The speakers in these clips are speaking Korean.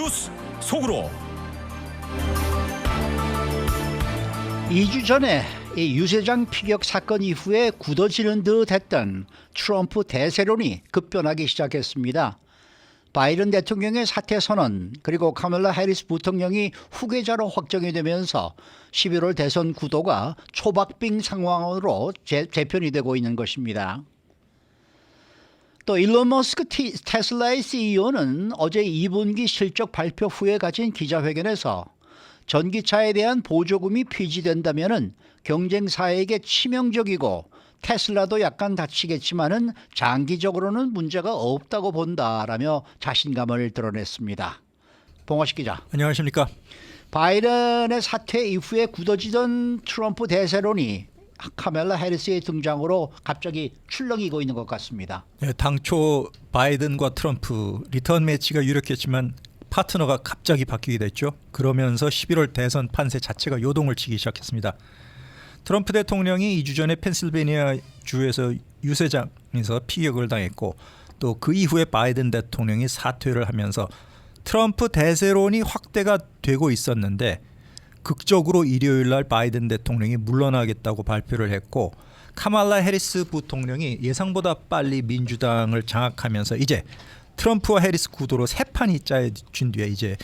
뉴스 속으로. 2주 전에 이 유세장 피격 사건 이후에 굳어지는 듯 했던 트럼프 대세론이 급변하기 시작했습니다. 바이든 대통령의 사퇴 선언 그리고 카멀라 해리스 부통령이 후계자로 확정이 되면서 11월 대선 구도가 초박빙 상황으로 재편이 되고 있는 것입니다. 또 일론 머스크 테슬라의 CEO는 어제 2분기 실적 발표 후에 가진 기자회견에서 전기차에 대한 보조금이 폐지된다면 경쟁사에게 치명적이고 테슬라도 약간 다치겠지만은 장기적으로는 문제가 없다고 본다라며 자신감을 드러냈습니다. 봉화식 기자. 안녕하십니까. 바이든의 사퇴 이후에 굳어지던 트럼프 대세론이 카멀라 해리스의 등장으로 갑자기 출렁이고 있는 것 같습니다. 네, 당초 바이든과 트럼프 리턴 매치가 유력했지만 파트너가 갑자기 바뀌게 됐죠. 그러면서 11월 대선 판세 자체가 요동을 치기 시작했습니다. 트럼프 대통령이 2주 전에 펜실베니아 주에서 유세장에서 피격을 당했고 또 그 이후에 바이든 대통령이 사퇴를 하면서 트럼프 대세론이 확대가 되고 있었는데 극적으로 일요일 날 바이든 대통령이 물러나겠다고 발표를 했고 카말라 해리스 부통령이 예상보다 빨리 민주당을 장악하면서 이제 트럼프와 해리스 구도로 새 판이 짜여진 뒤에 이제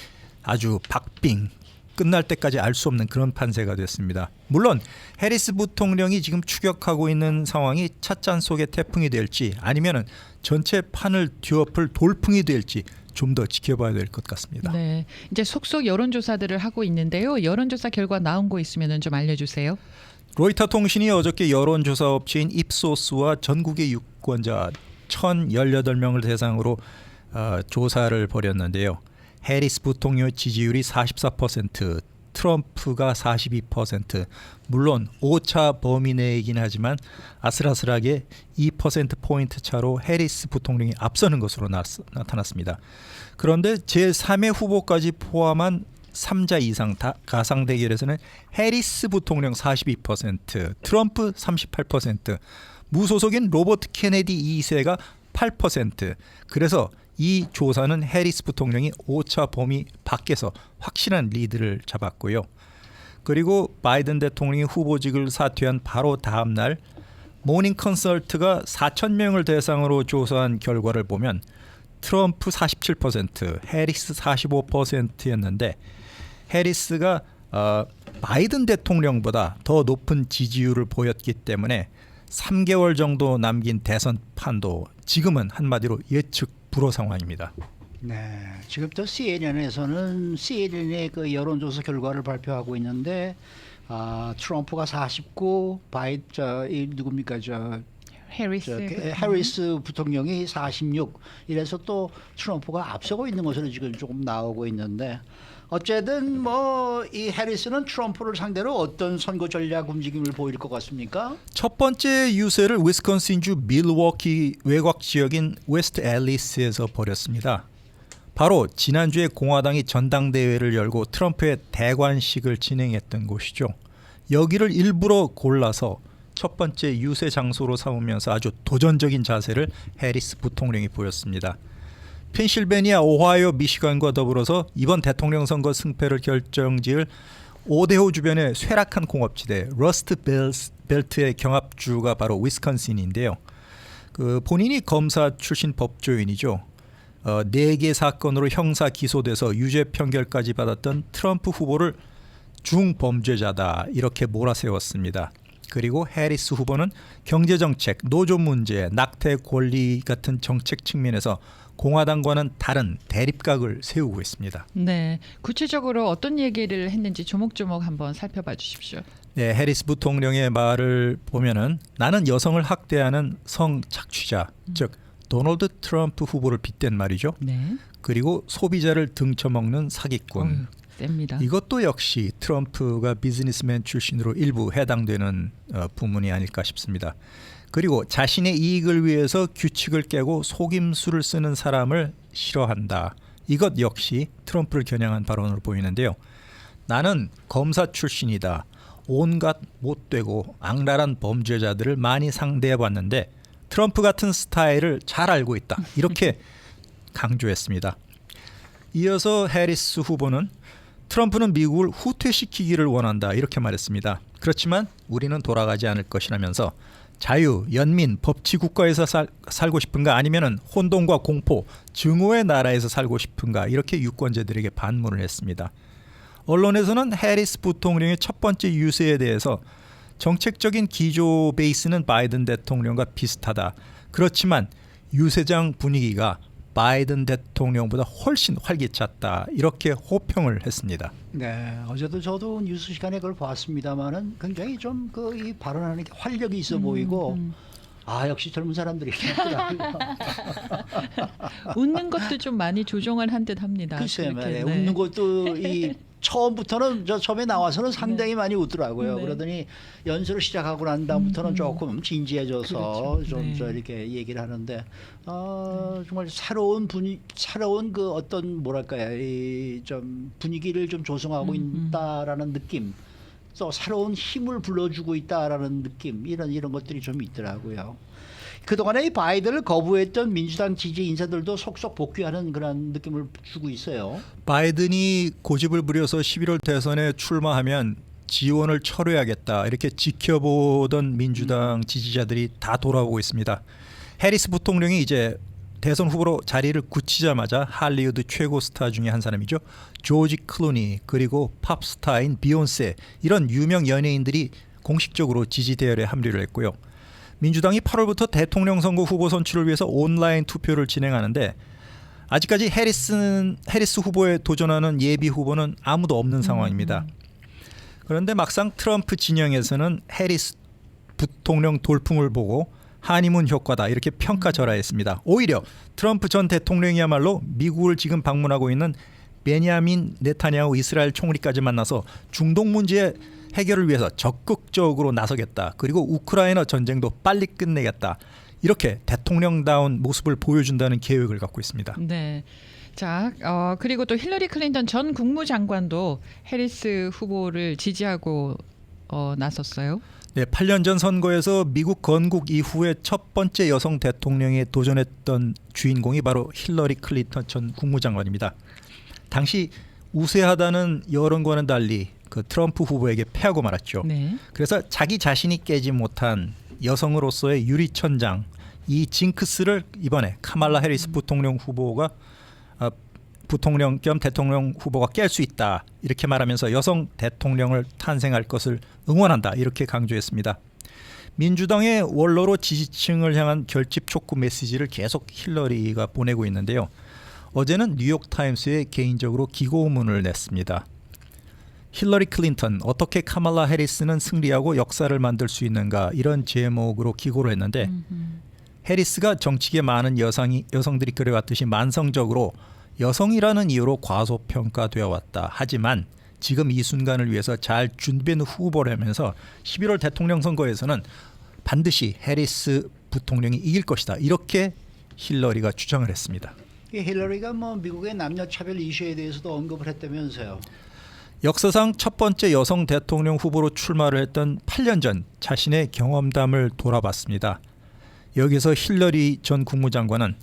아주 박빙 끝날 때까지 알 수 없는 그런 판세가 됐습니다. 물론 해리스 부통령이 지금 추격하고 있는 상황이 찻잔 속의 태풍이 될지 아니면은 전체 판을 뒤엎을 돌풍이 될지 좀 더 지켜봐야 될 것 같습니다. 네, 이제 속속 여론조사들을 하고 있는데요. 여론조사 결과 나온 거 있으면 좀 알려주세요. 로이터 통신이 어저께 여론조사 업체인 입소스와 전국의 유권자 1,018명을 대상으로 조사를 벌였는데요. 해리스 부통령 지지율이 44%, 트럼프가 42%, 물론 오차 범위 내이긴 하지만 아슬아슬하게 2%포인트 차로 해리스 부통령이 앞서는 것으로 나타났습니다. 그런데 제3의 후보까지 포함한 3자 이상 가상 대결에서는 해리스 부통령 42%, 트럼프 38%, 무소속인 로버트 케네디 2세가 8%. 그래서 이 조사는 해리스 부통령이 오차 범위 밖에서 확실한 리드를 잡았고요. 그리고 바이든 대통령이 후보직을 사퇴한 바로 다음 날 모닝 컨설트가 4,000명을 대상으로 조사한 결과를 보면 트럼프 47%, 해리스 45%였는데 해리스가 바이든 대통령보다 더 높은 지지율을 보였기 때문에 3개월 정도 남긴 대선 판도 지금은 한마디로 예측 불허 상황입니다. 네, 지금부터 CNN의 그 여론조사 결과를 발표하고 있는데 트럼프가 49, 누굽니까 해리스 부통령이 46. 이래서 또 트럼프가 앞서고 있는 것으로 지금 조금 나오고 있는데 어쨌든 이 해리스는 트럼프를 상대로 어떤 선거 전략 움직임을 보일 것 같습니까? 첫 번째 유세를 위스콘신주 밀워키 외곽 지역인 웨스트 앨리스에서 벌였습니다. 바로 지난주에 공화당이 전당대회를 열고 트럼프의 대관식을 진행했던 곳이죠. 여기를 일부러 골라서 첫 번째 유세 장소로 삼으면서 아주 도전적인 자세를 해리스 부통령이 보였습니다. 펜실베니아, 오하이오, 미시간과 더불어서 이번 대통령 선거 승패를 결정지을 오데호 주변의 쇠락한 공업지대 러스트 벨트의 경합주가 바로 위스콘신인데요. 본인이 검사 출신 법조인이죠. 4개 사건으로 형사 기소돼서 유죄 판결까지 받았던 트럼프 후보를 중범죄자다 이렇게 몰아세웠습니다. 그리고 해리스 후보는 경제정책, 노조 문제, 낙태 권리 같은 정책 측면에서 공화당과는 다른 대립각을 세우고 있습니다. 네, 구체적으로 어떤 얘기를 했는지 조목조목 한번 살펴봐 주십시오. 네, 해리스 부통령의 말을 보면은 나는 여성을 학대하는 성착취자, 즉 도널드 트럼프 후보를 빗댄 말이죠. 네. 그리고 소비자를 등쳐먹는 사기꾼. 셉니다. 이것도 역시 트럼프가 비즈니스맨 출신으로 일부 해당되는 부문이 아닐까 싶습니다. 그리고 자신의 이익을 위해서 규칙을 깨고 속임수를 쓰는 사람을 싫어한다. 이것 역시 트럼프를 겨냥한 발언으로 보이는데요. 나는 검사 출신이다. 온갖 못되고 악랄한 범죄자들을 많이 상대해봤는데 트럼프 같은 스타일을 잘 알고 있다. 이렇게 강조했습니다. 이어서 해리스 후보는 트럼프는 미국을 후퇴시키기를 원한다 이렇게 말했습니다. 그렇지만 우리는 돌아가지 않을 것이라면서 자유, 연민, 법치 국가에서 살고 싶은가 아니면은 혼돈과 공포, 증오의 나라에서 살고 싶은가 이렇게 유권자들에게 반문을 했습니다. 언론에서는 해리스 부통령의 첫 번째 유세에 대해서 정책적인 기조 베이스는 바이든 대통령과 비슷하다. 그렇지만 유세장 분위기가 바이든 대통령보다 훨씬 활기찼다. 이렇게 호평을 했습니다. 네, 어제도 저도 뉴스 시간에 그걸 봤습니다만은 굉장히 좀 그 이 발언하는 게 활력이 있어 보이고 아 역시 젊은 사람들이 있더라고요. 웃는 것도 좀 많이 조정을 한 듯 합니다. 글쎄 그렇게, 말이에요. 네. 웃는 것도 이 처음부터는 저 처음에 나와서는 상당히 많이 웃더라고요. 네. 그러더니 연설을 시작하고 난 다음부터는 조금 진지해져서 그렇죠. 좀 네. 저 이렇게 얘기를 하는데 정말 새로운 새로운 그 어떤 뭐랄까요, 이 좀 분위기를 좀 조성하고 있다라는 느낌, 또 새로운 힘을 불러주고 있다라는 느낌 이런 것들이 좀 있더라고요. 그동안에 이 바이든을 거부했던 민주당 지지 인사들도 속속 복귀하는 그런 느낌을 주고 있어요. 바이든이 고집을 부려서 11월 대선에 출마하면 지원을 철회하겠다 이렇게 지켜보던 민주당 지지자들이 다 돌아오고 있습니다. 해리스 부통령이 이제 대선 후보로 자리를 굳히자마자 할리우드 최고 스타 중에 한 사람이죠. 조지 클루니 그리고 팝스타인 비욘세 이런 유명 연예인들이 공식적으로 지지 대열에 합류를 했고요. 민주당이 8월부터 대통령 선거 후보 선출을 위해서 온라인 투표를 진행하는데 아직까지 해리스 후보에 도전하는 예비 후보는 아무도 없는 상황입니다. 그런데 막상 트럼프 진영에서는 해리스 부통령 돌풍을 보고 한이문 효과다 이렇게 평가절하했습니다. 오히려 트럼프 전 대통령이야말로 미국을 지금 방문하고 있는 베냐민 네타냐후 이스라엘 총리까지 만나서 중동 문제 해결을 위해서 적극적으로 나서겠다. 그리고 우크라이나 전쟁도 빨리 끝내겠다. 이렇게 대통령다운 모습을 보여준다는 계획을 갖고 있습니다. 네. 자, 그리고 또 힐러리 클린턴 전 국무장관도 해리스 후보를 지지하고 나섰어요. 네, 8년 전 선거에서 미국 건국 이후에 첫 번째 여성 대통령에 도전했던 주인공이 바로 힐러리 클린턴 전 국무장관입니다. 당시 우세하다는 여론과는 달리 그 트럼프 후보에게 패하고 말았죠. 네. 그래서 자기 자신이 깨지 못한 여성으로서의 유리천장 이 징크스를 이번에 카말라 해리스 부통령 후보가 부통령 겸 대통령 후보가 깰 수 있다 이렇게 말하면서 여성 대통령을 탄생할 것을 응원한다 이렇게 강조했습니다. 민주당의 원로로 지지층을 향한 결집 촉구 메시지를 계속 힐러리가 보내고 있는데요. 어제는 뉴욕타임스에 개인적으로 기고문을 냈습니다. 힐러리 클린턴 어떻게 카말라 해리스는 승리하고 역사를 만들 수 있는가 이런 제목으로 기고를 했는데 해리스가 정치계 많은 여성들이 그려왔듯이 만성적으로 여성이라는 이유로 과소평가되어 왔다. 하지만 지금 이 순간을 위해서 잘 준비한 후보라면서 11월 대통령 선거에서는 반드시 해리스 부통령이 이길 것이다. 이렇게 힐러리가 주장을 했습니다. 힐러리가 뭐 미국의 남녀 차별 이슈에 대해서도 언급을 했다면서요. 역사상 첫 번째 여성 대통령 후보로 출마를 했던 8년 전 자신의 경험담을 돌아봤습니다. 여기서 힐러리 전 국무장관은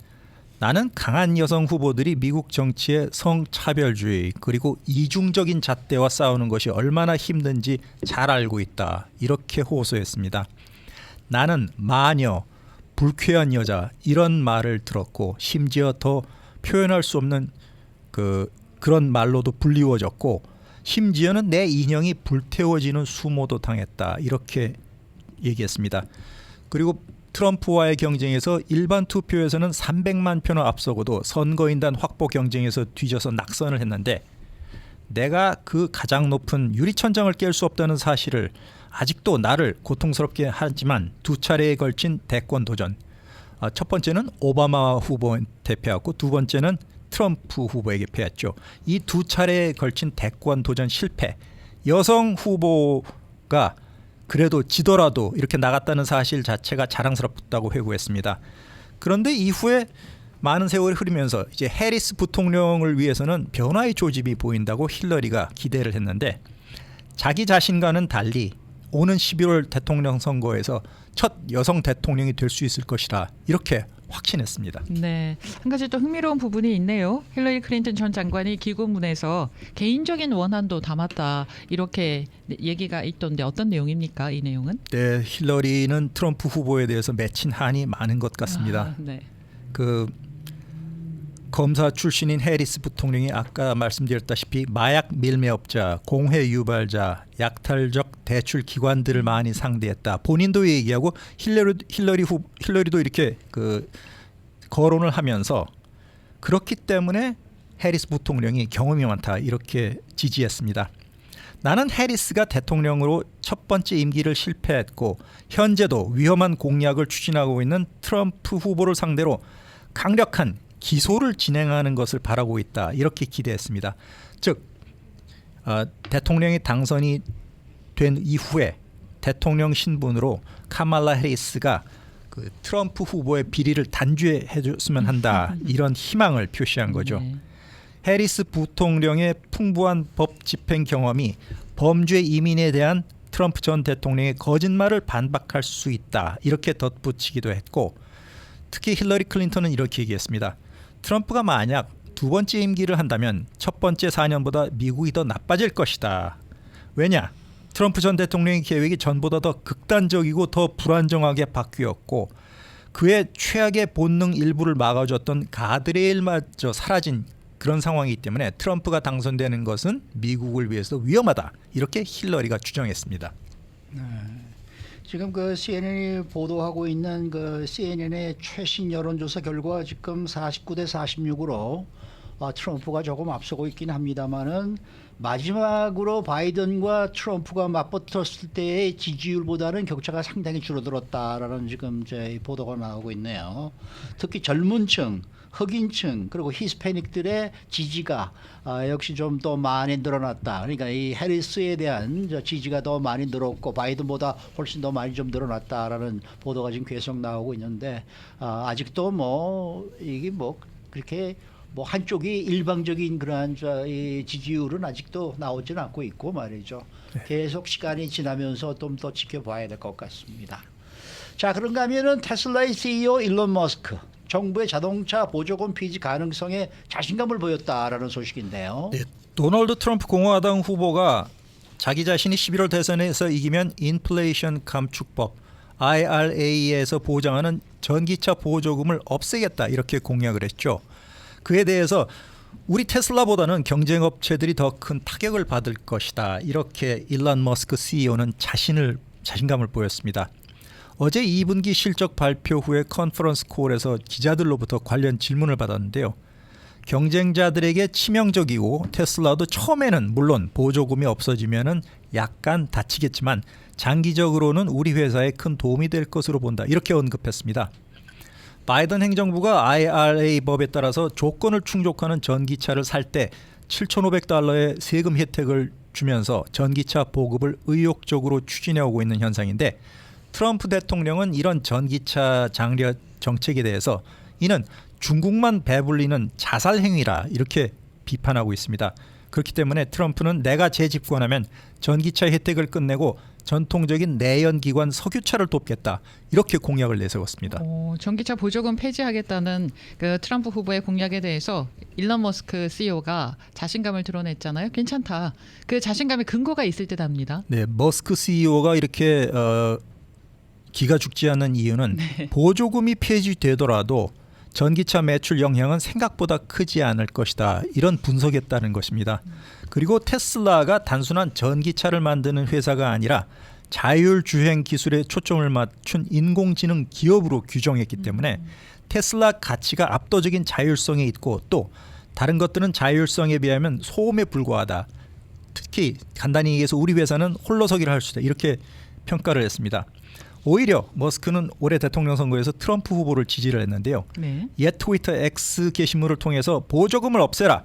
나는 강한 여성 후보들이 미국 정치의 성차별주의 그리고 이중적인 잣대와 싸우는 것이 얼마나 힘든지 잘 알고 있다. 이렇게 호소했습니다. 나는 마녀, 불쾌한 여자 이런 말을 들었고 심지어 더 표현할 수 없는 그런 말로도 불리워졌고 심지어는 내 인형이 불태워지는 수모도 당했다. 이렇게 얘기했습니다. 그리고 트럼프와의 경쟁에서 일반 투표에서는 300만 표나 앞서고도 선거인단 확보 경쟁에서 뒤져서 낙선을 했는데 내가 그 가장 높은 유리천장을 깰 수 없다는 사실을 아직도 나를 고통스럽게 하지만 두 차례에 걸친 대권 도전. 첫 번째는 오바마 후보한테 패했고 두 번째는 트럼프 후보에게 패했죠. 이 두 차례에 걸친 대권 도전 실패. 여성 후보가 그래도 지더라도 이렇게 나갔다는 사실 자체가 자랑스럽다고 회고했습니다. 그런데 이후에 많은 세월이 흐르면서 이제 해리스 부통령을 위해서는 변화의 조짐이 보인다고 힐러리가 기대를 했는데 자기 자신과는 달리 오는 11월 대통령 선거에서 첫 여성 대통령이 될 수 있을 것이라 이렇게 확신했습니다. 네, 한 가지 또 흥미로운 부분이 있네요. 힐러리 클린턴 전 장관이 기고문에서 개인적인 원한도 담았다 이렇게 얘기가 있던데 어떤 내용입니까? 이 내용은? 네, 힐러리는 트럼프 후보에 대해서 맺힌 한이 많은 것 같습니다. 아, 네. 그 검사 출신인 해리스 부통령이 아까 말씀드렸다시피 마약 밀매업자, 공해 유발자, 약탈적 대출 기관들을 많이 상대했다. 본인도 얘기하고 힐러리도 이렇게 그 거론을 하면서 그렇기 때문에 해리스 부통령이 경험이 많다 이렇게 지지했습니다. 나는 해리스가 대통령으로 첫 번째 임기를 실패했고 현재도 위험한 공약을 추진하고 있는 트럼프 후보를 상대로 강력한 기소를 진행하는 것을 바라고 있다 이렇게 기대했습니다. 즉 대통령이 당선이 된 이후에 대통령 신분으로 카말라 해리스가 그 트럼프 후보의 비리를 단죄해줬으면 한다 이런 희망을 표시한 거죠. 네. 해리스 부통령의 풍부한 법 집행 경험이 범죄 이민에 대한 트럼프 전 대통령의 거짓말을 반박할 수 있다 이렇게 덧붙이기도 했고 특히 힐러리 클린턴은 이렇게 얘기했습니다. 트럼프가 만약 두 번째 임기를 한다면 첫 번째 4년보다 미국이 더 나빠질 것이다. 왜냐? 트럼프 전 대통령의 계획이 전보다 더 극단적이고 더 불안정하게 바뀌었고 그의 최악의 본능 일부를 막아줬던 가드레일마저 사라진 그런 상황이기 때문에 트럼프가 당선되는 것은 미국을 위해서 위험하다. 이렇게 힐러리가 추정했습니다. 지금 그 CNN이 보도하고 있는 그 CNN의 최신 여론조사 결과 지금 49대 46으로 트럼프가 조금 앞서고 있긴 합니다만은 마지막으로 바이든과 트럼프가 맞붙었을 때의 지지율보다는 격차가 상당히 줄어들었다라는 지금 제 보도가 나오고 있네요. 특히 젊은층, 흑인층 그리고 히스패닉들의 지지가 역시 좀 더 많이 늘어났다. 그러니까 이 해리스에 대한 지지가 더 많이 늘었고 바이든보다 훨씬 더 많이 좀 늘어났다라는 보도가 지금 계속 나오고 있는데 아직도 뭐 이게 뭐 그렇게 뭐 한쪽이 일방적인 그러한 이 지지율은 아직도 나오지는 않고 있고 말이죠. 계속 시간이 지나면서 좀 더 지켜봐야 될 것 같습니다. 자, 그런가 하면은 테슬라의 CEO 일론 머스크 정부의 자동차 보조금 폐지 가능성에 자신감을 보였다라는 소식인데요. 네, 도널드 트럼프 공화당 후보가 자기 자신이 11월 대선에서 이기면 인플레이션 감축법 IRA에서 보장하는 전기차 보조금을 없애겠다 이렇게 공약을 했죠. 그에 대해서 우리 테슬라보다는 경쟁업체들이 더 큰 타격을 받을 것이다. 이렇게 일론 머스크 CEO는 자신감을 보였습니다. 어제 2분기 실적 발표 후에 컨퍼런스 콜에서 기자들로부터 관련 질문을 받았는데요. 경쟁자들에게 치명적이고 테슬라도 처음에는 물론 보조금이 없어지면은 약간 다치겠지만 장기적으로는 우리 회사에 큰 도움이 될 것으로 본다. 이렇게 언급했습니다. 바이든 행정부가 IRA 법에 따라서 조건을 충족하는 전기차를 살 때 $7,500의 세금 혜택을 주면서 전기차 보급을 의욕적으로 추진해 오고 있는 현상인데 트럼프 대통령은 이런 전기차 장려 정책에 대해서 이는 중국만 배불리는 자살 행위라 이렇게 비판하고 있습니다. 그렇기 때문에 트럼프는 내가 재집권하면 전기차 혜택을 끝내고 전통적인 내연기관 석유차를 돕겠다 이렇게 공약을 내세웠습니다. 전기차 보조금 폐지하겠다는 그 트럼프 후보의 공약에 대해서 일론 머스크 CEO가 자신감을 드러냈잖아요. 괜찮다. 그 자신감의 근거가 있을 듯합니다. 네, 머스크 CEO가 이렇게 기가 죽지 않는 이유는 보조금이 폐지되더라도 전기차 매출 영향은 생각보다 크지 않을 것이다. 이런 분석했다는 것입니다. 그리고 테슬라가 단순한 전기차를 만드는 회사가 아니라 자율주행 기술에 초점을 맞춘 인공지능 기업으로 규정했기 때문에 테슬라 가치가 압도적인 자율성에 있고 또 다른 것들은 자율성에 비하면 소음에 불과하다. 특히 간단히 얘기해서 우리 회사는 홀로서기를 할 수 있다. 이렇게 평가를 했습니다. 오히려 머스크는 올해 대통령 선거에서 트럼프 후보를 지지를 했는데요. 네. 옛 트위터 X 게시물을 통해서 보조금을 없애라.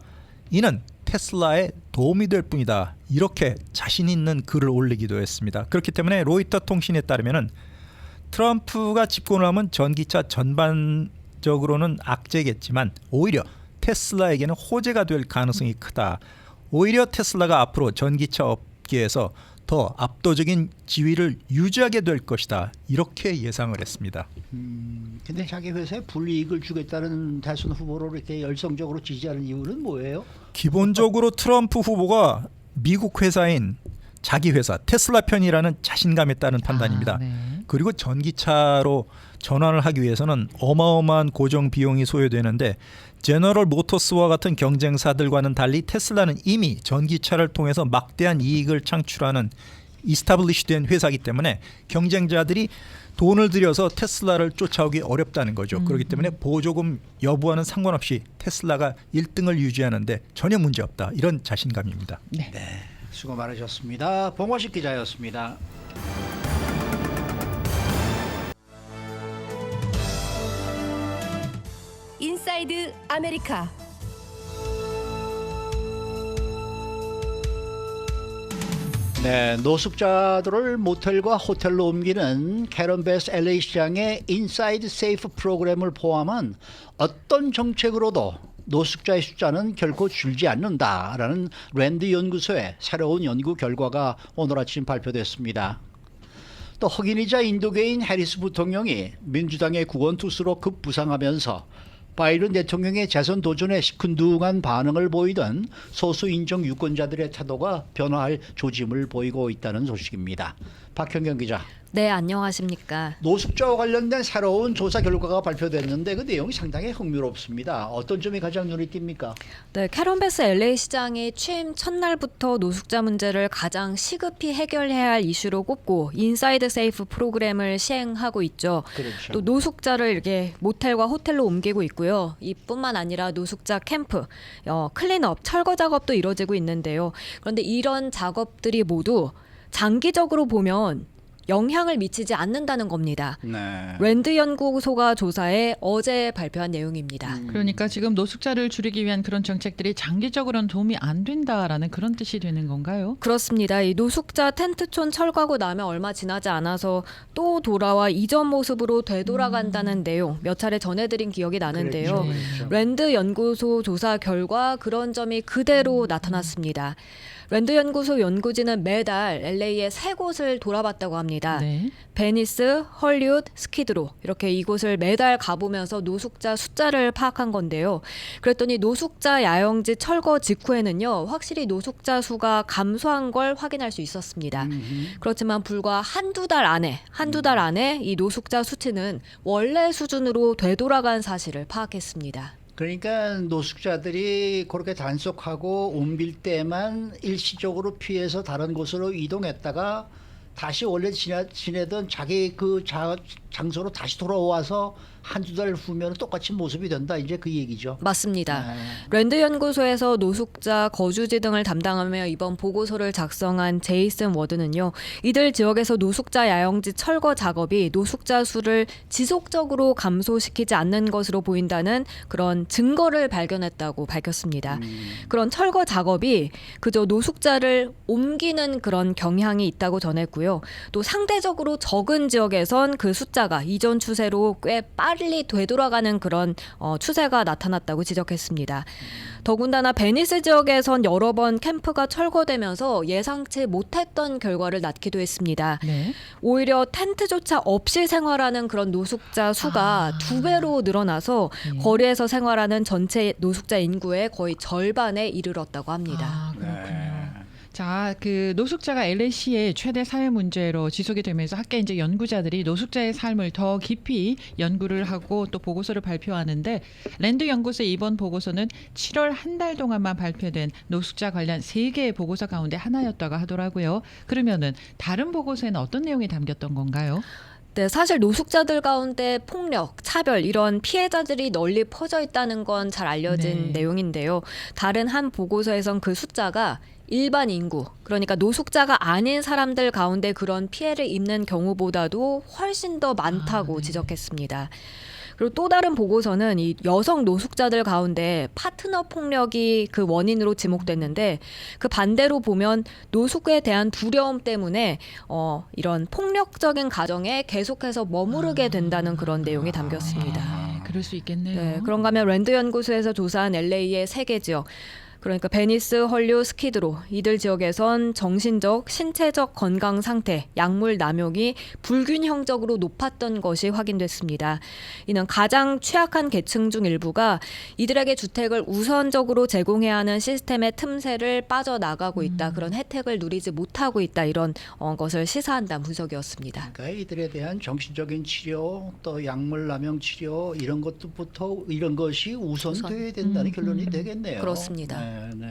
이는 테슬라에 도움이 될 뿐이다. 이렇게 자신 있는 글을 올리기도 했습니다. 그렇기 때문에 로이터 통신에 따르면 트럼프가 집권을 하면 전기차 전반적으로는 악재겠지만 오히려 테슬라에게는 호재가 될 가능성이 크다. 오히려 테슬라가 앞으로 전기차 업계에서 더 압도적인 지위를 유지하게 될 것이다. 이렇게 예상을 했습니다. 근데 자기 회사에 불이익을 주겠다는 대선 후보를 이렇게 열성적으로 지지하는 이유는 뭐예요? 기본적으로 트럼프 후보가 미국 회사인 자기 회사 테슬라 편이라는 자신감에 따른 판단입니다. 네. 그리고 전기차로 전환을 하기 위해서는 어마어마한 고정 비용이 소요되는데 제너럴 모터스와 같은 경쟁사들과는 달리 테슬라는 이미 전기차를 통해서 막대한 이익을 창출하는 이스타블리시된 회사이기 때문에 경쟁자들이 돈을 들여서 테슬라를 쫓아오기 어렵다는 거죠. 그렇기 때문에 보조금 여부와는 상관없이 테슬라가 1등을 유지하는데 전혀 문제없다. 이런 자신감입니다. 네. 수고 많으셨습니다. 봉화식 기자였습니다. 인사이드 아메리카. 네, 노숙자들을 모텔과 호텔로 옮기는 캐런 베스 LA 시장의 인사이드 세이프 프로그램을 포함한 어떤 정책으로도 노숙자의 숫자는 결코 줄지 않는다라는 랜드 연구소의 새로운 연구 결과가 오늘 아침 발표됐습니다. 또 흑인이자 인도계인 해리스 부통령이 민주당의 구원투수로 급부상하면서 바이든 대통령의 재선 도전에 시큰둥한 반응을 보이던 소수 인종 유권자들의 태도가 변화할 조짐을 보이고 있다는 소식입니다. 박현경 기자. 네, 안녕하십니까. 노숙자와 관련된 새로운 조사 결과가 발표됐는데 그 내용이 상당히 흥미롭습니다. 어떤 점이 가장 눈에 띕니까? 네, 캐런 베스 LA 시장이 취임 첫날부터 노숙자 문제를 가장 시급히 해결해야 할 이슈로 꼽고 인사이드 세이프 프로그램을 시행하고 있죠. 그렇죠. 또 노숙자를 이렇게 모텔과 호텔로 옮기고 있고요. 이뿐만 아니라 노숙자 캠프, 클린업, 철거 작업도 이루어지고 있는데요. 그런데 이런 작업들이 모두 장기적으로 보면 영향을 미치지 않는다는 겁니다. 네. 랜드 연구소가 조사에 어제 발표한 내용입니다. 그러니까 지금 노숙자를 줄이기 위한 그런 정책들이 장기적으로는 도움이 안 된다라는 그런 뜻이 되는 건가요? 그렇습니다. 이 노숙자 텐트촌 철거하고 나면 얼마 지나지 않아서 또 돌아와 이전 모습으로 되돌아간다는 내용 몇 차례 전해드린 기억이 나는데요. 그렇죠. 랜드 연구소 조사 결과 그런 점이 그대로 나타났습니다. 랜드 연구소 연구진은 매달 LA의 세 곳을 돌아봤다고 합니다. 네. 베니스, 헐리우드, 스키드로 이렇게 이곳을 매달 가보면서 노숙자 숫자를 파악한 건데요. 그랬더니 노숙자 야영지 철거 직후에는요. 확실히 노숙자 수가 감소한 걸 확인할 수 있었습니다. 그렇지만 불과 한두 달 안에 이 노숙자 수치는 원래 수준으로 되돌아간 사실을 파악했습니다. 그러니까 노숙자들이 그렇게 단속하고 옮길 때만 일시적으로 피해서 다른 곳으로 이동했다가 다시 원래 지내던 자기 그 장소로 다시 돌아와서 한두 달 후면 똑같이 모습이 된다. 이제 그 얘기죠. 맞습니다. 네. 랜드 연구소에서 노숙자 거주지 등을 담당하며 이번 보고서를 작성한 제이슨 워드는요. 이들 지역에서 노숙자 야영지 철거 작업이 노숙자 수를 지속적으로 감소시키지 않는 것으로 보인다는 그런 증거를 발견했다고 밝혔습니다. 그런 철거 작업이 그저 노숙자를 옮기는 그런 경향이 있다고 전했고요. 또 상대적으로 적은 지역에선 그 숫자가 이전 추세로 꽤 빨리 되돌아가는 그런 추세가 나타났다고 지적했습니다. 더군다나 베니스 지역에선 여러 번 캠프가 철거되면서 예상치 못했던 결과를 낳기도 했습니다. 네. 오히려 텐트조차 없이 생활하는 그런 노숙자 수가 2배로 늘어나서 거리에서 생활하는 전체 노숙자 인구의 거의 절반에 이르렀다고 합니다. 아, 그렇군요. 네. 자, 그 노숙자가 LA시의 최대 사회 문제로 지속이 되면서 학계 이제 연구자들이 노숙자의 삶을 더 깊이 연구를 하고 또 보고서를 발표하는데 랜드 연구소의 이번 보고서는 7월 한 달 동안만 발표된 노숙자 관련 3개의 보고서 가운데 하나였다고 하더라고요. 그러면은 다른 보고서에는 어떤 내용이 담겼던 건가요? 네, 사실 노숙자들 가운데 폭력, 차별 이런 피해자들이 널리 퍼져 있다는 건 잘 알려진 네. 내용인데요. 다른 한 보고서에선 그 숫자가 일반 인구, 그러니까 노숙자가 아닌 사람들 가운데 그런 피해를 입는 경우보다도 훨씬 더 많다고 지적했습니다. 그리고 또 다른 보고서는 이 여성 노숙자들 가운데 파트너 폭력이 그 원인으로 지목됐는데 그 반대로 보면 노숙에 대한 두려움 때문에 이런 폭력적인 가정에 계속해서 머무르게 된다는 그런 내용이 담겼습니다. 네, 그럴 수 있겠네요. 네, 그런가 하면 랜드 연구소에서 조사한 LA의 3개 지역 그러니까 베니스, 헐리우드, 스키드로 이들 지역에선 정신적, 신체적 건강 상태, 약물 남용이 불균형적으로 높았던 것이 확인됐습니다. 이는 가장 취약한 계층 중 일부가 이들에게 주택을 우선적으로 제공해야 하는 시스템의 틈새를 빠져나가고 있다. 그런 혜택을 누리지 못하고 있다. 이런 것을 시사한다는 분석이었습니다. 그러니까 이들에 대한 정신적인 치료, 또 약물 남용 치료 이런 것부터 이런 것이 우선돼야 된다는 결론이 되겠네요. 그렇습니다. 네, 네.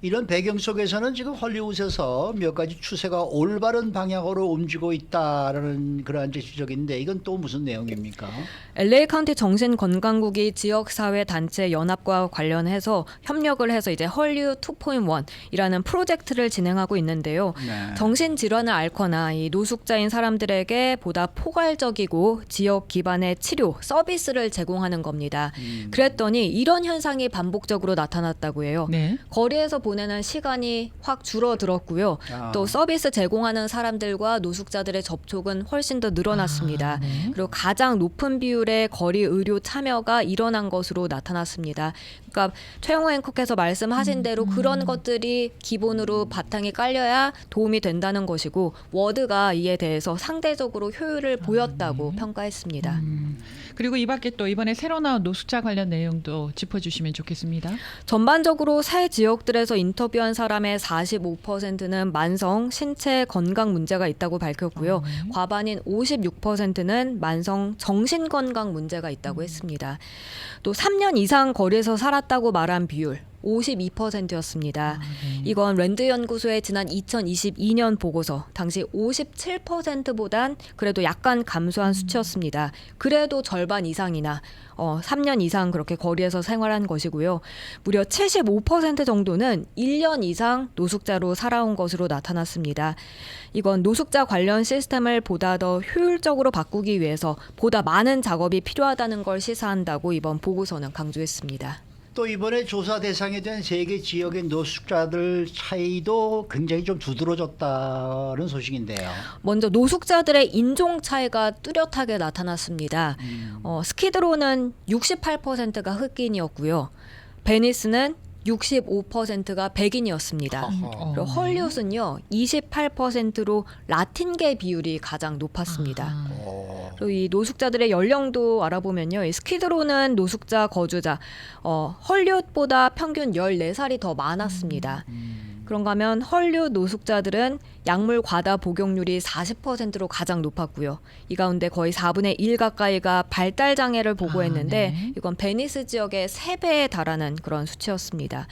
이런 배경 속에서는 지금 헐리우드에서 몇 가지 추세가 올바른 방향으로 움직이고 있다라는 그러한 지적인데 이건 또 무슨 내용입니까? LA 카운티 정신건강국이 지역사회단체 연합과 관련해서 협력을 해서 이제 헐리우드 2.1이라는 프로젝트를 진행하고 있는데요. 네. 정신질환을 앓거나 이 노숙자인 사람들에게 보다 포괄적이고 지역 기반의 치료, 서비스를 제공하는 겁니다. 그랬더니 이런 현상이 반복적으로 나타났다고 해요. 네. 거리에서 보내는 시간이 확 줄어들었고요. 또 서비스 제공하는 사람들과 노숙자들의 접촉은 훨씬 더 늘어났습니다. 네. 그리고 가장 높은 비율의 거리 의료 참여가 일어난 것으로 나타났습니다. 그러니까 최영호 앵커께서 말씀하신 대로 그런 것들이 기본으로 바탕이 깔려야 도움이 된다는 것이고 워드가 이에 대해서 상대적으로 효율을 보였다고 평가했습니다. 그리고 이 밖에 또 이번에 새로 나온 노숙자 관련 내용도 짚어주시면 좋겠습니다. 전반적으로 새 지역들에서 인터뷰한 사람의 45%는 만성 신체 건강 문제가 있다고 밝혔고요. 과반인 56%는 만성 정신 건강 문제가 있다고 했습니다. 또 3년 이상 거리에서 살았다고 말한 비율 52%였습니다. 이건 랜드 연구소의 지난 2022년 보고서 당시 57%보단 그래도 약간 감소한 수치였습니다. 그래도 절반 이상이나 3년 이상 그렇게 거리에서 생활한 것이고요. 무려 75% 정도는 1년 이상 노숙자로 살아온 것으로 나타났습니다. 이건 노숙자 관련 시스템을 보다 더 효율적으로 바꾸기 위해서 보다 많은 작업이 필요하다는 걸 시사한다고 이번 보고서는 강조했습니다. 또 이번에 조사 대상이 된 세 개 지역의 노숙자들 차이도 굉장히 좀 두드러졌다는 소식인데요. 먼저 노숙자들의 인종 차이가 뚜렷하게 나타났습니다. 스키드로는 68%가 흑인이었고요. 베니스는 65%가 백인이었습니다. 그리고 헐리우드는요 28%로 라틴계 비율이 가장 높았습니다. 그리고 이 노숙자들의 연령도 알아보면요, 이 스키드로는 노숙자 거주자 헐리우드보다 평균 14살이 더 많았습니다. 그런가 하면 헐리우드 노숙자들은 약물 과다 복용률이 40%로 가장 높았고요. 이 가운데 거의 4분의 1 가까이가 발달 장애를 보고했는데 네. 이건 베니스 지역의 3배에 달하는 그런 수치였습니다.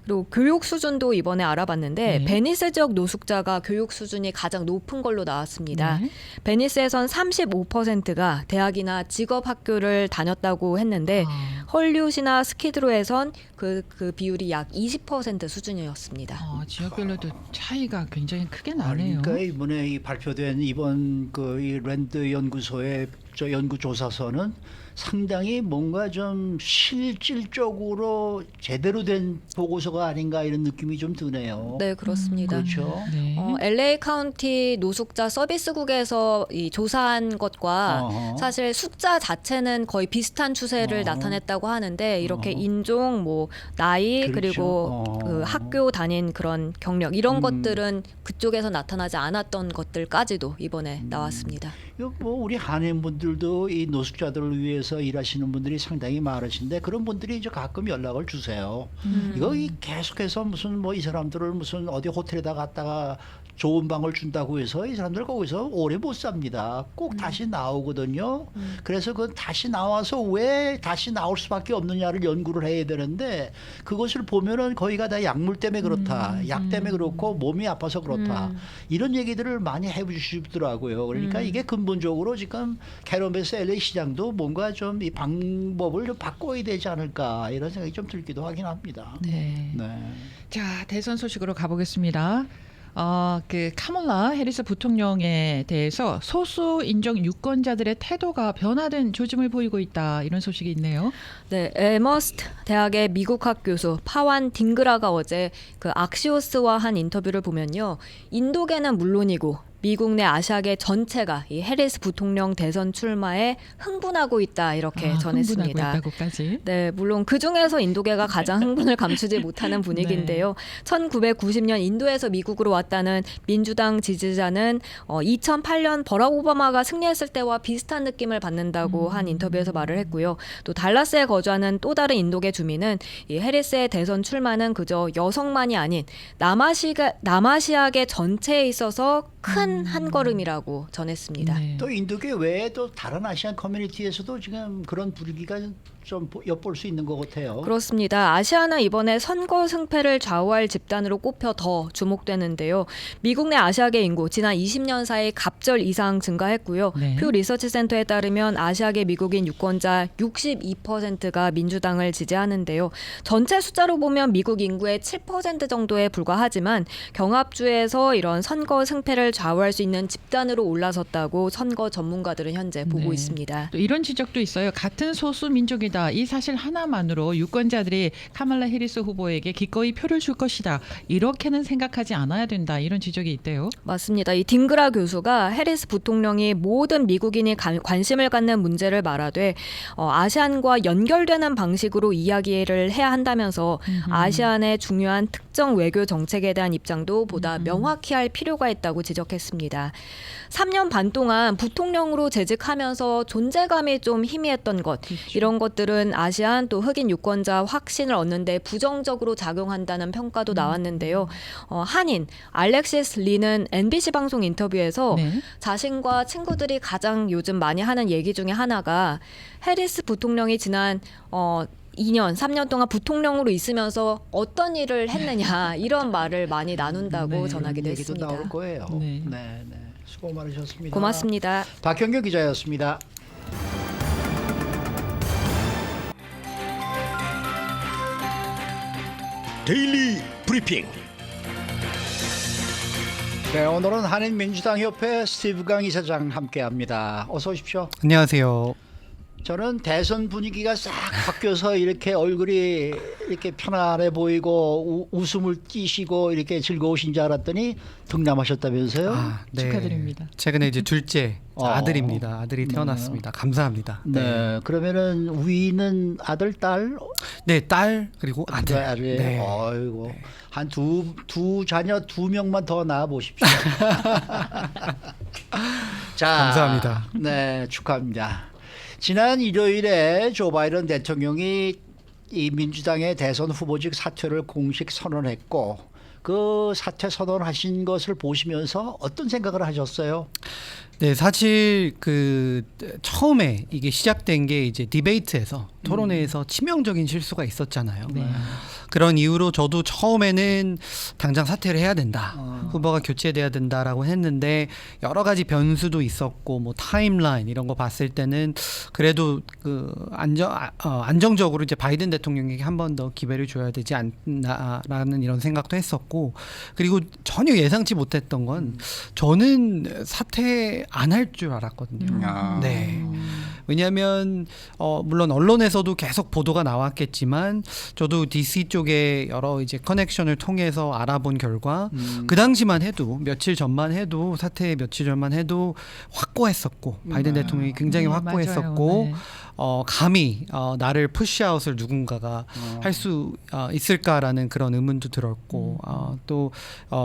그리고 교육 수준도 이번에 알아봤는데 네. 베니스 지역 노숙자가 교육 수준이 가장 높은 걸로 나왔습니다. 네. 베니스에선 35%가 대학이나 직업 학교를 다녔다고 했는데 헐리우드나 스키드로에선 그 비율이 약 20% 수준이었습니다. 지역별로도 차이가 굉장히 크게 나네요. 그러니까 이번에 이 발표된 이번 이 랜드 연구소의 연구 조사서는 상당히 뭔가 좀 실질적으로 제대로 된 보고서가 아닌가 이런 느낌이 좀 드네요. 네, 그렇습니다. 그렇죠. 네. LA 카운티 노숙자 서비스국에서 이 조사한 것과 어허. 사실 숫자 자체는 거의 비슷한 추세를 나타냈다고 하는데 이렇게 인종, 뭐 나이 그렇죠. 그리고 그 학교 다닌 그런 경력 이런 것들은 그쪽에서 나타나지 않았던 것들까지도 이번에 나왔습니다. 이거 뭐 우리 한인분들도 이 노숙자들을 위해서 일하시는 분들이 상당히 많으신데 그런 분들이 이제 가끔 연락을 주세요. 이거 계속해서 무슨 뭐 이 사람들을 무슨 어디 호텔에다 갔다가 좋은 방을 준다고 해서 이 사람들 거기서 오래 못 삽니다. 꼭 다시 나오거든요. 그래서 그 다시 나와서 왜 다시 나올 수밖에 없느냐를 연구를 해야 되는데 그것을 보면은 거기가 다 약물 때문에 그렇다. 약 때문에 그렇고 몸이 아파서 그렇다. 이런 얘기들을 많이 해주시더라고요. 그러니까 이게 근본적으로 지금 캐러멜스 LA 시장도 뭔가 좀 이 방법을 좀 바꿔야 되지 않을까 이런 생각이 좀 들기도 하긴 합니다. 네. 네. 자, 대선 소식으로 가보겠습니다. 그 카몰라 해리스 부통령에 대해서 소수 인종 유권자들의 태도가 변화된 조짐을 보이고 있다 이런 소식이 있네요. 네, 에머스트 대학의 미국학 교수 파완 딩그라가 어제 그 악시오스와 한 인터뷰를 보면요, 인도계는 물론이고 미국 내 아시아계 전체가 이 해리스 부통령 대선 출마에 흥분하고 있다 이렇게 전했습니다. 흥분하고 있다고까지. 네, 물론 그 중에서 인도계가 가장 흥분을 감추지 못하는 분위기인데요. 1990년 인도에서 미국으로 왔다는 민주당 지지자는 2008년 버락 오바마가 승리했을 때와 비슷한 느낌을 받는다고 한 인터뷰에서 말을 했고요. 또 달라스에 거주하는 또 다른 인도계 주민은 이 해리스의 대선 출마는 그저 여성만이 아닌 남아시아계 전체에 있어서 큰 한 걸음이라고 전했습니다. 네. 또 인도계 외에 또 다른 아시안 커뮤니티에서도 지금 그런 분위기가 좀 엿볼 수 있는 것 같아요. 그렇습니다. 아시아는 이번에 선거 승패를 좌우할 집단으로 꼽혀 더 주목되는데요. 미국 내 아시아계 인구 지난 20년 사이 갑절 이상 증가했고요. 네. 퓨 리서치 센터에 따르면 아시아계 미국인 유권자 62%가 민주당을 지지하는데요. 전체 숫자로 보면 미국 인구의 7% 정도에 불과하지만 경합주에서 이런 선거 승패를 좌우할 수 있는 집단으로 올라섰다고 선거 전문가들은 현재 보고 네. 있습니다. 또 이런 지적도 있어요. 같은 소수 민족이다. 이 사실 하나만으로 유권자들이 카말라 해리스 후보에게 기꺼이 표를 줄 것이다. 이렇게는 생각하지 않아야 된다. 이런 지적이 있대요. 맞습니다. 이 딩그라 교수가 해리스 부통령이 모든 미국인이 관심을 갖는 문제를 말하되 아시안과 연결되는 방식으로 이야기를 해야 한다면서 아시안의 중요한 특정 외교 정책에 대한 입장도 보다 명확히 할 필요가 있다고 지적했습니다. 3년 반 동안 부통령으로 재직하면서 존재감이 좀 희미했던 것, 이런 것들은 아시안 또 흑인 유권자 확신을 얻는데 부정적으로 작용한다는 평가도 나왔는데요. 한인 알렉시스 리는 MBC 방송 인터뷰에서 네. 자신과 친구들이 가장 요즘 많이 하는 얘기 중에 하나가 해리스 부통령이 지난 2년, 3년 동안 부통령으로 있으면서 어떤 일을 했느냐 이런 말을 많이 나눈다고 네, 전하기도 얘기도 했습니다. 나올 거예요. 네. 네, 네. 수고 많으셨습니다. 고맙습니다. 박현규 기자였습니다. 데일리 브리핑. 네, 오늘은 한인민주당협회 스티브 강 이사장 함께합니다. 어서 오십시오. 안녕하세요. 저는 대선 분위기가 싹 바뀌어서 이렇게 얼굴이 이렇게 편안해 보이고 웃음을 띠시고 이렇게 즐거우신 줄 알았더니 등남하셨다면서요? 네. 축하드립니다. 최근에 이제 둘째 어. 아들입니다. 아들이 태어났습니다. 감사합니다. 네. 그러면은 위는 아들, 딸? 네, 딸 그리고 아들. 아들이에요. 네. 아이고. 한 두 자녀 2명만 더 낳아 보십시오. 자, 감사합니다. 네, 축하합니다. 지난 일요일에 조 바이든 대통령이 이 민주당의 대선 후보직 사퇴를 공식 선언했고 그 사퇴 선언하신 것을 보시면서 어떤 생각을 하셨어요? 네, 사실 그 처음에 이게 시작된 게 이제 디베이트에서 토론회에서 치명적인 실수가 있었잖아요. 네. 그런 이유로 저도 처음에는 당장 사퇴를 해야 된다. 후보가 교체돼야 된다라고 했는데 여러 가지 변수도 있었고 뭐 타임라인 이런 거 봤을 때는 그래도 그 안정적으로 이제 바이든 대통령에게 한 번 더 기회를 줘야 되지 않나라는 이런 생각도 했었고 그리고 전혀 예상치 못했던 건 저는 사퇴 안 할 줄 알았거든요. 네. 왜냐하면 물론 언론에서도 계속 보도가 나왔겠지만 저도 DC 쪽에 여러 이제 커넥션을 통해서 알아본 결과 그 당시만 해도 며칠 전만 해도 사퇴 며칠 전만 해도 확고했었고 바이든 대통령이 굉장히 확고했었고 맞아요. 네. 감히 나를 푸시아웃을 누군가가 할 수 있을까라는 그런 의문도 들었고 또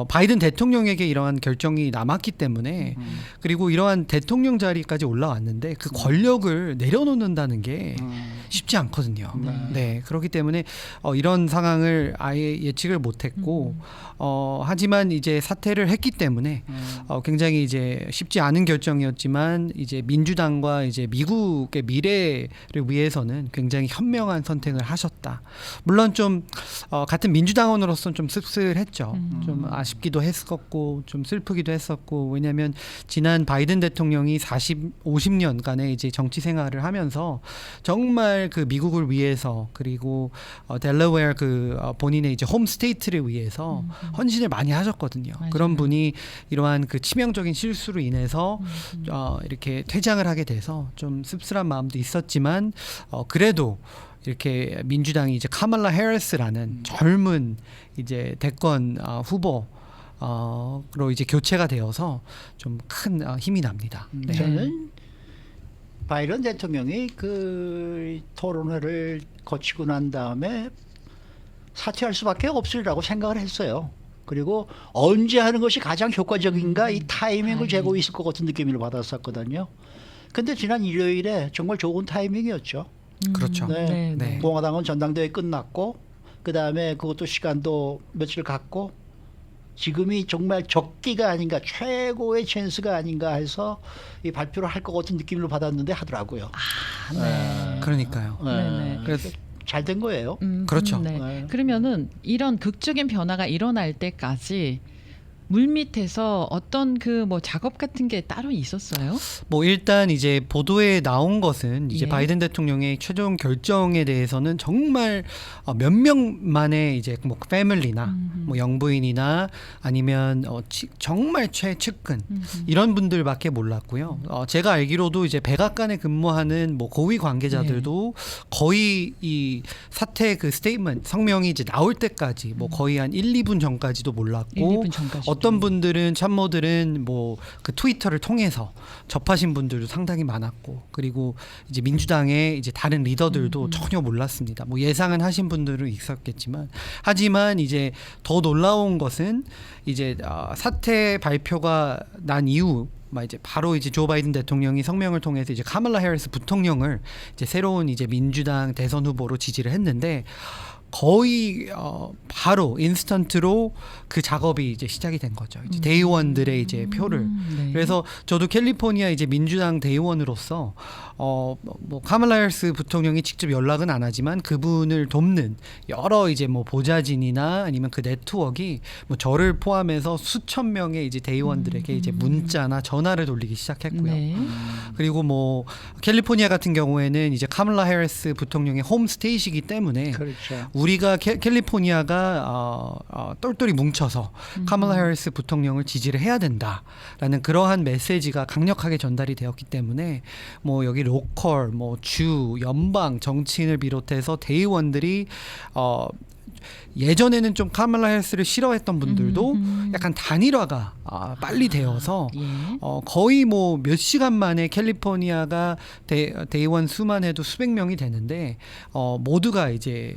바이든 대통령에게 이러한 결정이 남았기 때문에 그리고 이러한 대통령 자리까지 올라왔는데 그 권력을 내려놓는다는 게 쉽지 않거든요. 네, 그렇기 때문에 이런 상황을 아예 예측을 못했고 하지만 이제 사퇴를 했기 때문에 굉장히 이제 쉽지 않은 결정이었지만 이제 민주당과 이제 미국의 미래를 위해서는 굉장히 현명한 선택을 하셨다. 물론 좀 같은 민주당원으로서는 좀 씁쓸했죠. 좀 아쉽기도 했었고 좀 슬프기도 했었고 왜냐하면 지난 바이든 대통령이 50년간의 이제 정치 생활을 하면서 정말 그 미국을 위해서 그리고 델러웨어 그 본인의 이제 홈 스테이트를 위해서 헌신을 많이 하셨거든요. 맞아요. 그런 분이 이러한 그 치명적인 실수로 인해서 이렇게 퇴장을 하게 돼서 좀 씁쓸한 마음도 있었지만 그래도 이렇게 민주당이 이제 카말라 해리스라는 젊은 이제 대권 후보 로 이제 교체가 되어서 좀 큰 힘이 납니다. 네. 저는 바이든 대통령이 그 토론회를 거치고 난 다음에 사퇴할 수밖에 없으리라고 생각을 했어요. 그리고 언제 하는 것이 가장 효과적인가 이 타이밍을 재고 있을 것 같은 느낌을 받았었거든요. 근데 지난 일요일에 정말 좋은 타이밍이었죠. 그렇죠. 네. 네. 공화당은 전당대회 끝났고 그 다음에 그것도 시간도 며칠 갔고 지금이 정말 적기가 아닌가 최고의 찬스가 아닌가 해서 이 발표를 할 것 같은 느낌을 받았는데 하더라고요. 그러니까요. 네네. 그래서 잘 된 거예요. 그렇죠. 네. 네. 그러면은 이런 극적인 변화가 일어날 때까지 물밑에서 어떤 그 뭐 작업 같은 게 따로 있었어요? 뭐 일단 이제 보도에 나온 것은 이제 예. 바이든 대통령의 최종 결정에 대해서는 정말 몇 명만의 이제 뭐 패밀리나 뭐 영부인이나 아니면 정말 최측근 이런 분들밖에 몰랐고요. 제가 알기로도 이제 백악관에 근무하는 뭐 고위 관계자들도 거의 이 사태 그 스테이트먼트 성명이 이제 나올 때까지 뭐 거의 한 1, 2분 전까지도 몰랐고 1, 2분 전까지도. 어떤 분들은 참모들은 뭐 그 트위터를 통해서 접하신 분들도 상당히 많았고 그리고 이제 민주당의 이제 다른 리더들도 전혀 몰랐습니다. 뭐 예상은 하신 분들은 있었겠지만 하지만 이제 더 놀라운 것은 이제 사태 발표가 난 이후 이제 바로 이제 조 바이든 대통령이 성명을 통해서 이제 카멀라 해리스 부통령을 이제 새로운 이제 민주당 대선 후보로 지지를 했는데 거의 바로 인스턴트로 그 작업이 이제 시작이 된 거죠. 이제 대의원들의 이제 표를. 네. 그래서 저도 캘리포니아 이제 민주당 대의원으로서 뭐 카멀라 해리스 부통령이 직접 연락은 안 하지만 그분을 돕는 여러 이제 뭐 보좌진이나 아니면 그 네트워크가 뭐 저를 포함해서 수천 명의 이제 대의원들에게 이제 문자나 전화를 돌리기 시작했고요. 네. 그리고 뭐 캘리포니아 같은 경우에는 이제 카멀라 해리스 부통령의 홈스테이시기 때문에 그렇죠. 우리가 캘리포니아가 똘똘이 뭉쳐서 카멀라 해리스 부통령을 지지를 해야 된다라는 그러한 메시지가 강력하게 전달이 되었기 때문에 뭐 여기 로컬, 뭐 주, 연방 정치인을 비롯해서 대의원들이 예전에는 좀 카멀라 해리스를 싫어했던 분들도 약간 단일화가 빨리 되어서 예. 거의 뭐 몇 시간 만에 캘리포니아가 대의원 수만 해도 수백 명이 되는데 모두가 이제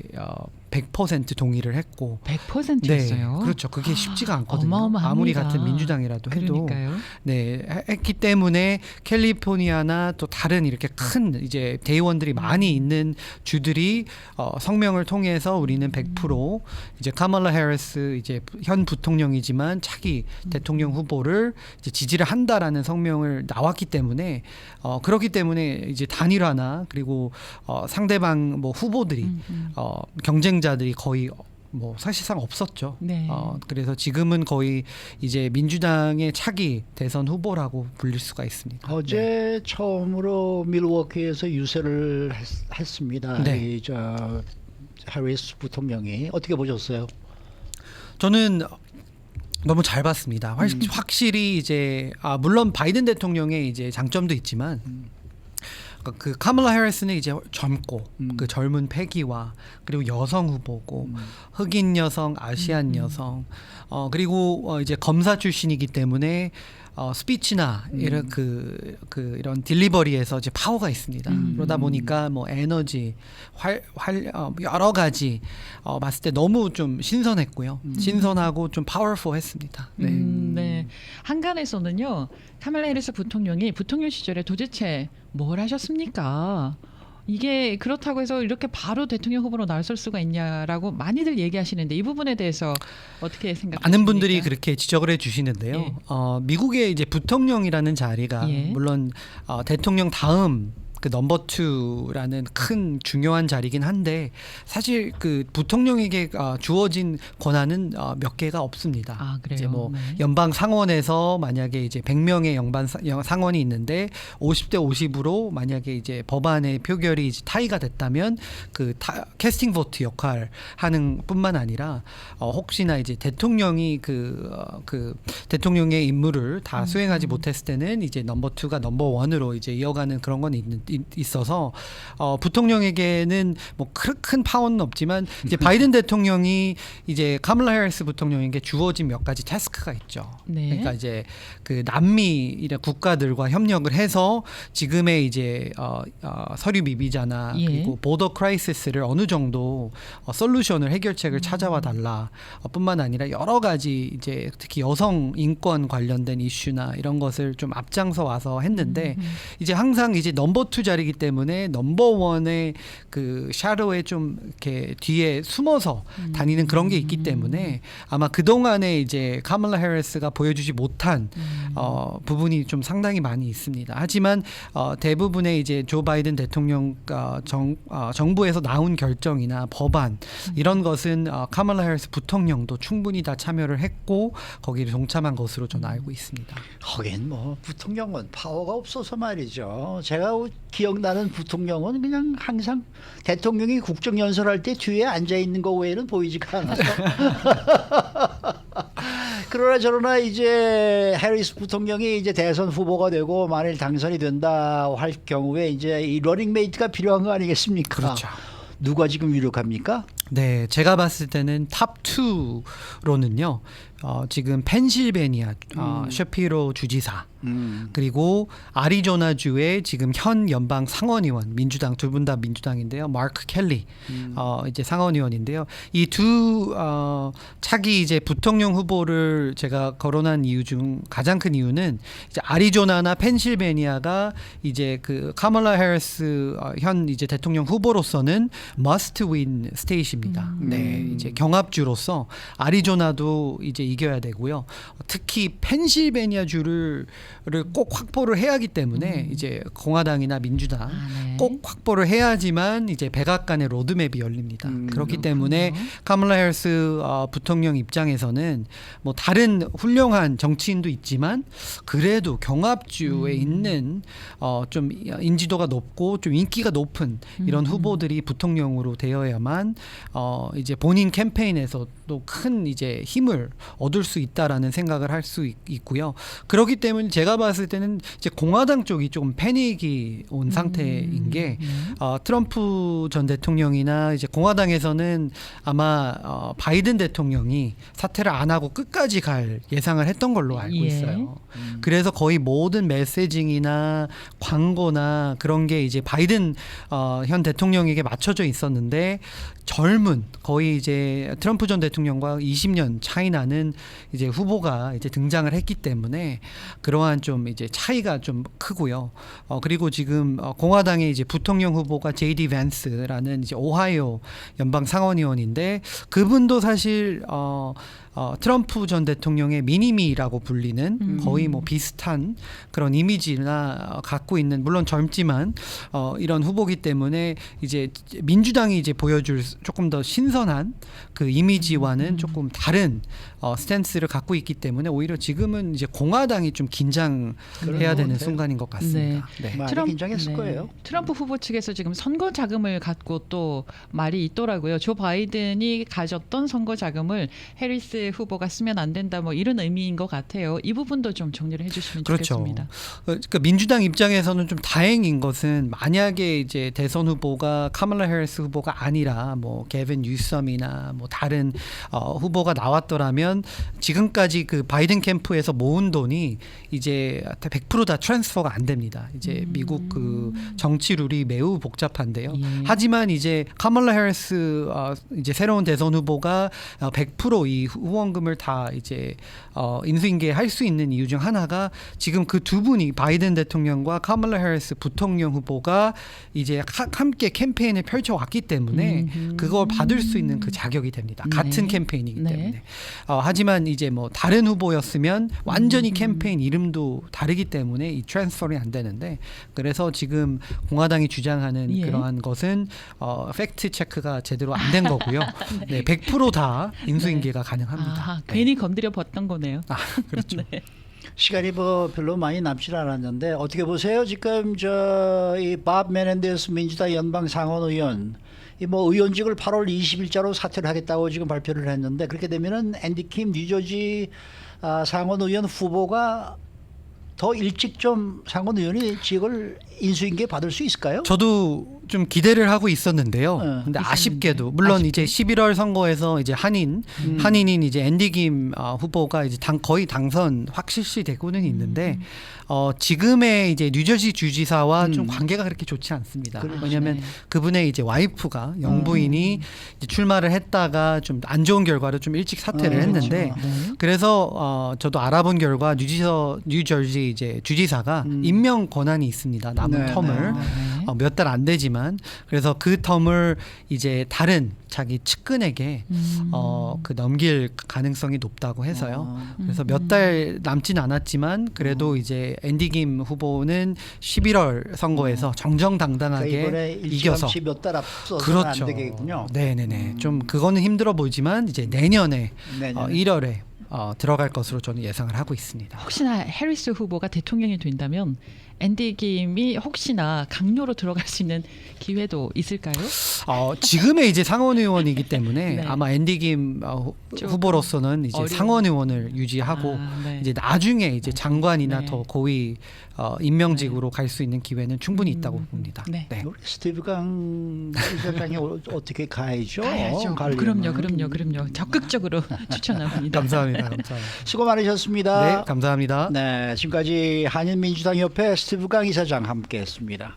100% 동의를 했고 100%였어요. 네, 그렇죠. 그게 쉽지가 않거든요. 어마어마합니다. 아무리 같은 민주당이라도 해도 그러니까요. 네, 했기 때문에 캘리포니아나 또 다른 이렇게 큰 이제 대의원들이 많이 있는 주들이 성명을 통해서 우리는 100% 이제 카멀라 해리스 이제 현 부통령이지만 차기 대통령 후보를 이제 지지를 한다라는 성명을 나왔기 때문에 그렇기 때문에 이제 단일화나 그리고 상대방 뭐 후보들이 경쟁자들이 거의 뭐 사실상 없었죠. 네. 그래서 지금은 거의 이제 민주당의 차기 대선 후보라고 불릴 수가 있습니다. 어제 처음으로 밀워키에서 유세를 했습니다. 네. 저 해리스 부통령이 어떻게 보셨어요? 저는 너무 잘 봤습니다. 확실히 이제 물론 바이든 대통령의 이제 장점도 있지만 그 카멀라 해리스는 이제 젊고 그 젊은 패기와 그리고 여성 후보고 흑인 여성, 아시안 여성 그리고 이제 검사 출신이기 때문에 스피치나 이런 이런 딜리버리에서 이제 파워가 있습니다. 그러다 보니까 뭐 에너지, 여러 가지 봤을 때 너무 좀 신선했고요. 신선하고 좀 파워풀했습니다. 네. 네. 한간에서는요. 카멀라 해리스 부통령이 부통령 시절에 도대체 뭘 하셨습니까? 이게 그렇다고 해서 이렇게 바로 대통령 후보로 나설 수가 있냐라고 많이들 얘기하시는데 이 부분에 대해서 어떻게 생각하십니까? 많은 분들이 그렇게 지적을 해주시는데요. 예. 미국의 이제 부통령이라는 자리가 예. 물론 대통령 다음 그 넘버 2라는 큰 중요한 자리긴 한데 사실 그 부통령에게 주어진 권한은 몇 개가 없습니다. 아, 그래요? 이제 뭐 네. 연방 상원에서 만약에 이제 100명의 연방 상원이 있는데 50대 50으로 만약에 이제 법안의 표결이 이제 타이가 됐다면 그 캐스팅 보트 역할 하는 뿐만 아니라 혹시나 이제 대통령이 그 대통령의 임무를 다 수행하지 못했을 때는 이제 넘버 2가 넘버 1으로 이제 이어가는 그런 건 있어서 부통령에게는 뭐 큰 파워는 없지만 이제 바이든 대통령이 이제 카멀라 해리스 부통령에게 주어진 몇 가지 태스크가 있죠. 네. 그러니까 이제 그 남미 이런 국가들과 협력을 해서 지금의 이제 서류 미비자나 예. 그리고 보더 크라이시스를 어느 정도 솔루션을 해결책을 찾아와 달라. 뿐만 아니라 여러 가지 이제 특히 여성 인권 관련된 이슈나 이런 것을 좀 앞장서 와서 했는데 이제 항상 이제 넘버 2 자리이기 때문에 넘버 1의 그 샤도에 좀 이렇게 뒤에 숨어서 다니는 그런 게 있기 때문에 아마 그 동안에 이제 카멀라 해리스가 보여주지 못한 부분이 좀 상당히 많이 있습니다. 하지만 대부분의 이제 조 바이든 대통령 정부에서 나온 결정이나 법안 이런 것은 카멀라 해리스 부통령도 충분히 다 참여를 했고 거기를 동참한 것으로 저는 알고 있습니다. 하긴 뭐 부통령은 파워가 없어서 말이죠. 제가 기억나는 부통령은 그냥 항상 대통령이 국정연설할 때 뒤에 앉아 있는 거 외에는 보이지가 않아서. 그러나 저러나 이제 해리스 부통령이 이제 대선 후보가 되고 만일 당선이 된다 할 경우에 이제 이 러닝메이트가 필요한 거 아니겠습니까? 그렇죠. 누가 지금 유력합니까? 네, 제가 봤을 때는 탑 2로는요. 지금 펜실베니아 셔피로 주지사 그리고 아리조나주의 지금 현 연방 상원의원 민주당 두 분 다 민주당인데요. 마크 켈리 이제 상원의원인데요. 이 두 차기 이제 부통령 후보를 제가 거론한 이유 중 가장 큰 이유는 이제 아리조나나 펜실베니아가 이제 그 카멀라 해리스 현 이제 대통령 후보로서는 must win state입니다. 네, 이제 경합주로서 아리조나도 이제 이겨야 되고요. 특히 펜실베니아 주를 꼭 확보를 해야 하기 때문에 이제 공화당이나 민주당 네. 꼭 확보를 해야지만 이제 백악관의 로드맵이 열립니다. 그렇기 때문에 카멀라 해리스 부통령 입장에서는 뭐 다른 훌륭한 정치인도 있지만 그래도 경합주에 있는 좀 인지도가 높고 좀 인기가 높은 이런 후보들이 부통령으로 되어야만 이제 본인 캠페인에서 또 큰 이제 힘을 얻을 수 있다라는 생각을 할 수 있고요. 그렇기 때문에 제가 봤을 때는 이제 공화당 쪽이 조금 패닉이 온 상태인 게 트럼프 전 대통령이나 이제 공화당에서는 아마 바이든 대통령이 사퇴를 안 하고 끝까지 갈 예상을 했던 걸로 알고 예. 있어요. 그래서 거의 모든 메시징이나 광고나 그런 게 이제 바이든 현 대통령에게 맞춰져 있었는데 젊은 거의 이제 트럼프 전 대통령과 20년 차이 나는 이제 후보가 이제 등장을 했기 때문에 그러한 좀 이제 차이가 좀 크고요. 그리고 지금 공화당의 이제 부통령 후보가 제이디 밴스라는 이제 오하이오 연방 상원의원인데 그분도 사실 트럼프 전 대통령의 미니미라고 불리는 거의 뭐 비슷한 그런 이미지나 갖고 있는 물론 젊지만 이런 후보기 때문에 이제 민주당이 이제 보여줄 조금 더 신선한 그 이미지와는 조금 다른 스탠스를 갖고 있기 때문에 오히려 지금은 이제 공화당이 좀 긴장해야 되는 순간인 것 같습니다. 네. 많이 긴장했을 거예요. 트럼프 후보 측에서 지금 선거 자금을 갖고 또 말이 있더라고요. 조 바이든이 가졌던 선거 자금을 해리스 후보가 쓰면 안 된다 뭐 이런 의미인 것 같아요. 이 부분도 좀 정리를 해주시면 그렇죠. 좋겠습니다. 그러니까 민주당 입장에서는 좀 다행인 것은 만약에 이제 대선 후보가 카멀라 해리스 후보가 아니라 뭐 게빈 뉴섬이나 뭐 다른 후보가 나왔더라면 지금까지 그 바이든 캠프에서 모은 돈이 이제 100% 다 트랜스퍼가 안 됩니다. 이제 미국 그 정치 룰이 매우 복잡한데요. 예. 하지만 이제 카멀라 해리스 이제 새로운 대선 후보가 100% 이 후원금을 다 이제 인수인계할 수 있는 이유 중 하나가 지금 그 두 분이 바이든 대통령과 카멀라 해리스 부통령 후보가 이제 함께 캠페인을 펼쳐왔기 때문에 그걸 받을 수 있는 그 자격이 됩니다. 네. 같은 캠페인이기 네. 때문에. 하지만 이제 뭐 다른 후보였으면 완전히 캠페인 이름도 다르기 때문에 이 트랜스퍼이 안 되는데 그래서 지금 공화당이 주장하는 예. 그러한 것은 팩트 체크가 제대로 안 된 거고요. 네, 100% 다 인수인계가 가능합니다. 아하, 네. 괜히 건드려 봤던 거네요. 그렇죠. 네. 시간이 뭐 별로 많이 남지 않았는데 어떻게 보세요? 지금 이 밥 메넨데스 민주당 연방 상원의원 이 뭐 의원직을 8월 20일자로 사퇴를 하겠다고 지금 발표를 했는데 그렇게 되면은 앤디 킴 뉴저지 상원의원 후보가 더 일찍 좀 상원 의원이 직을 인수인계 받을 수 있을까요? 저도 좀 기대를 하고 있었는데요. 네. 근데 아쉽게도 물론 이제 11월 선거에서 이제 한인인 이제 앤디 김 후보가 이제 거의 당선 확실시 되고는 있는데 지금의 이제 뉴저지 주지사와 좀 관계가 그렇게 좋지 않습니다. 왜냐하면 그분의 이제 와이프가 영부인이 이제 출마를 했다가 좀 안 좋은 결과로 좀 일찍 사퇴를 했는데 그래서 저도 알아본 결과 뉴저지 이제 주지사가 임명 권한이 있습니다. 남은 텀을 몇 달 안 되지만 그래서 그 텀을 이제 다른 자기 측근에게 그 넘길 가능성이 높다고 해서요. 그래서 몇 달 남진 않았지만 그래도 이제 앤디 김 후보는 11월 선거에서 정정당당하게 그러니까 이번에 이겨서 몇달 앞서서 그렇죠. 안 되겠군요. 네네네. 좀 그거는 힘들어 보이지만 이제 내년에 내년에. 1월에 들어갈 것으로 저는 예상을 하고 있습니다. 혹시나 해리스 후보가 대통령이 된다면 앤디 김이 혹시나 강요로 들어갈 수 있는 기회도 있을까요? 지금의 이제 상원 의원이기 때문에 네. 아마 앤디 김 후보로서는 이제 어려운. 상원 의원을 유지하고 네. 이제 나중에 이제 장관이나 네. 더 고위 임명직으로 갈 수 있는 기회는 충분히 있다고 봅니다. 네. 네. 우리 스티브 강 이사장이 어떻게 가야죠? 가야죠. 그럼요. 적극적으로 추천합니다. 감사합니다. 수고 많으셨습니다. 네, 감사합니다. 네, 지금까지 한인민주당 협회 스티브 강 이사장 함께했습니다.